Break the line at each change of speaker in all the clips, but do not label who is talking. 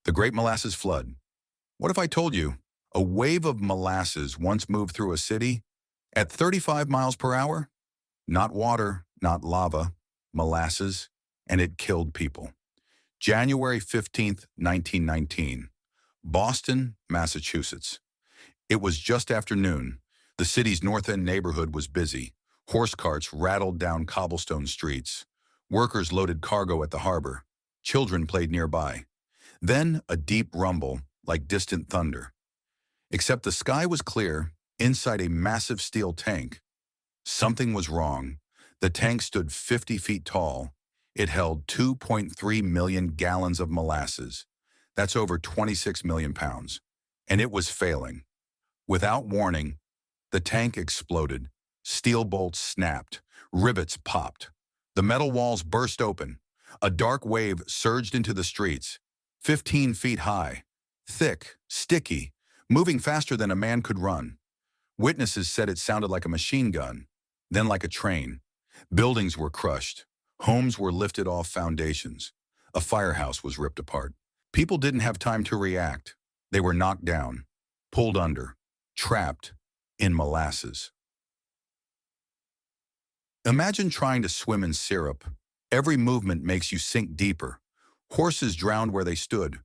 The Great Molasses Flood. What if I told you a wave of molasses once moved through a city at 35 miles per hour? Not water, not lava, molasses, and it killed people. January 15th, 1919, Boston, Massachusetts. It was just after noon. The city's North End neighborhood was busy. Horse carts rattled down cobblestone streets. Workers loaded cargo at the harbor. Children played nearby. Then a deep rumble, like distant thunder. Except the sky was clear, inside a massive steel tank. Something was wrong. The tank stood 50 feet tall. It held 2.3 million gallons of molasses. That's over 26 million pounds. And it was failing. Without warning, the tank exploded. Steel bolts snapped. Rivets popped. The metal walls burst open. A dark wave surged into the streets, 15 feet high, thick, sticky, moving faster than a man could run. Witnesses said it sounded like a machine gun, then like a train. Buildings were crushed. Homes were lifted off foundations. A firehouse was ripped apart. People didn't have time to react. They were knocked down, pulled under, trapped in molasses. Imagine trying to swim in syrup. Every movement makes you sink deeper. Horses drowned where they stood.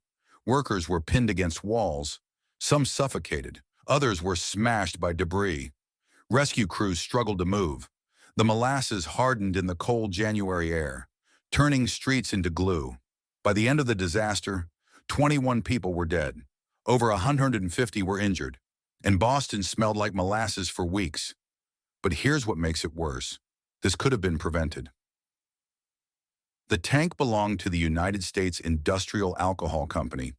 Workers were pinned against walls. Some suffocated. Others were smashed by debris. Rescue crews struggled to move. The molasses hardened in the cold January air, turning streets into glue. By the end of the disaster, 21 people were dead. Over 150 were injured. And Boston smelled like molasses for weeks. But here's what makes it worse. This could have been prevented. The tank belonged to the United States Industrial Alcohol Company.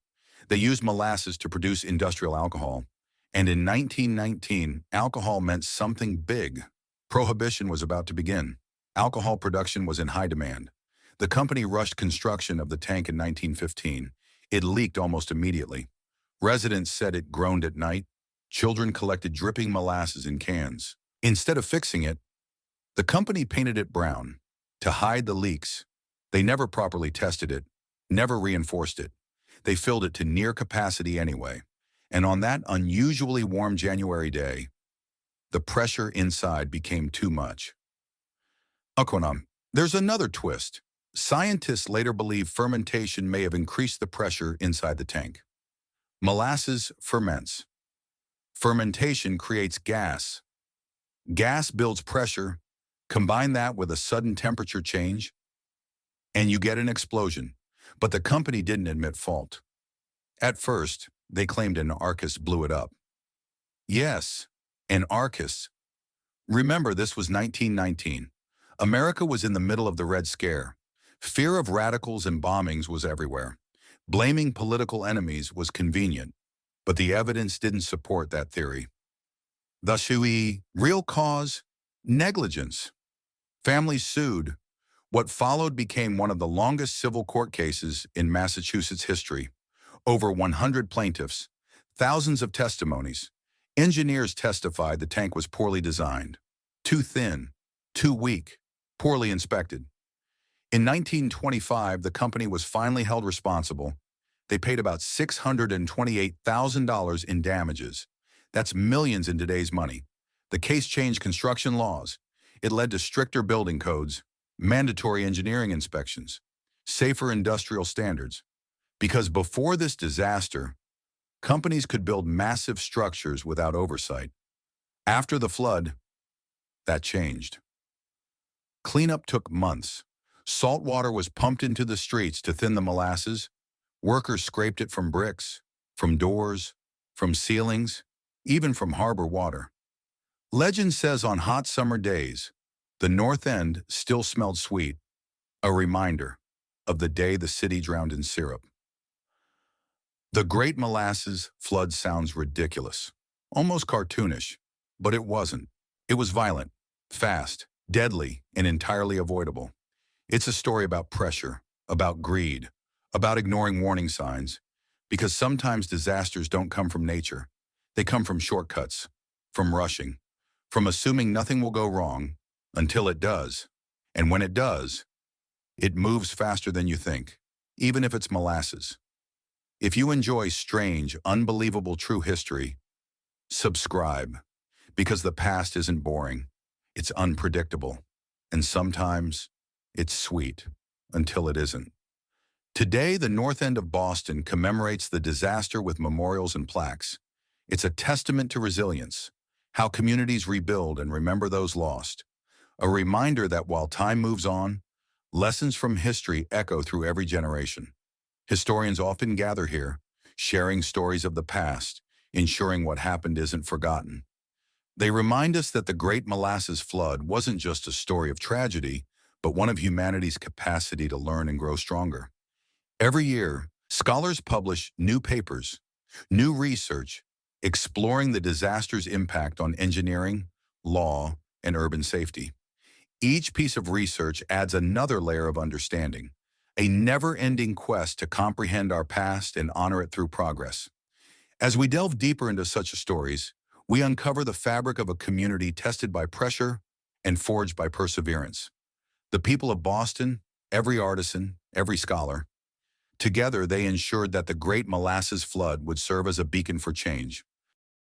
They used molasses to produce industrial alcohol. And in 1919, alcohol meant something big. Prohibition was about to begin. Alcohol production was in high demand. The company rushed construction of the tank in 1915. It leaked almost immediately. Residents said it groaned at night. Children collected dripping molasses in cans. Instead of fixing it, the company painted it brown to hide the leaks. They never properly tested it, never reinforced it. They filled it to near capacity anyway. And on that unusually warm January day, the pressure inside became too much. Aquanum, there's another twist. Scientists later believe fermentation may have increased the pressure inside the tank. Molasses ferments. Fermentation creates gas. Gas builds pressure. Combine that with a sudden temperature change, and you get an explosion. But the company didn't admit fault. At first, they claimed an anarchist blew it up. Yes, an anarchist. Remember, this was 1919. America was in the middle of the Red Scare. Fear of radicals and bombings was everywhere. Blaming political enemies was convenient, but the evidence didn't support that theory. The real cause? Negligence. Families sued. What followed became one of the longest civil court cases in Massachusetts history. Over 100 plaintiffs, thousands of testimonies. Engineers testified the tank was poorly designed, too thin, too weak, poorly inspected. In 1925, the company was finally held responsible. They paid about $628,000 in damages. That's millions in today's money. The case changed construction laws. It led to stricter building codes, mandatory engineering inspections, safer industrial standards. Because before this disaster, companies could build massive structures without oversight. After the flood, that changed. Cleanup took months. Salt water was pumped into the streets to thin the molasses. Workers scraped it from bricks, from doors, from ceilings, even from harbor water. Legend says on hot summer days, the North End still smelled sweet, a reminder of the day the city drowned in syrup. The Great Molasses Flood sounds ridiculous, almost cartoonish, but it wasn't. It was violent, fast, deadly, and entirely avoidable. It's a story about pressure, about greed, about ignoring warning signs, because sometimes disasters don't come from nature. They come from shortcuts, from rushing, from assuming nothing will go wrong until it does. And when it does, it moves faster than you think, even if it's molasses. If you enjoy strange, unbelievable true history, subscribe, because the past isn't boring. It's unpredictable. And sometimes it's sweet until it isn't. Today, the North End of Boston commemorates the disaster with memorials and plaques. It's a testament to resilience, how communities rebuild and remember those lost. A reminder that while time moves on, lessons from history echo through every generation. Historians often gather here, sharing stories of the past, ensuring what happened isn't forgotten. They remind us that the Great Molasses Flood wasn't just a story of tragedy, but one of humanity's capacity to learn and grow stronger. Every year, scholars publish new papers, new research, exploring the disaster's impact on engineering, law, and urban safety. Each piece of research adds another layer of understanding, a never-ending quest to comprehend our past and honor it through progress. As we delve deeper into such stories, we uncover the fabric of a community tested by pressure and forged by perseverance. The people of Boston, every artisan, every scholar, together they ensured that the Great Molasses Flood would serve as a beacon for change.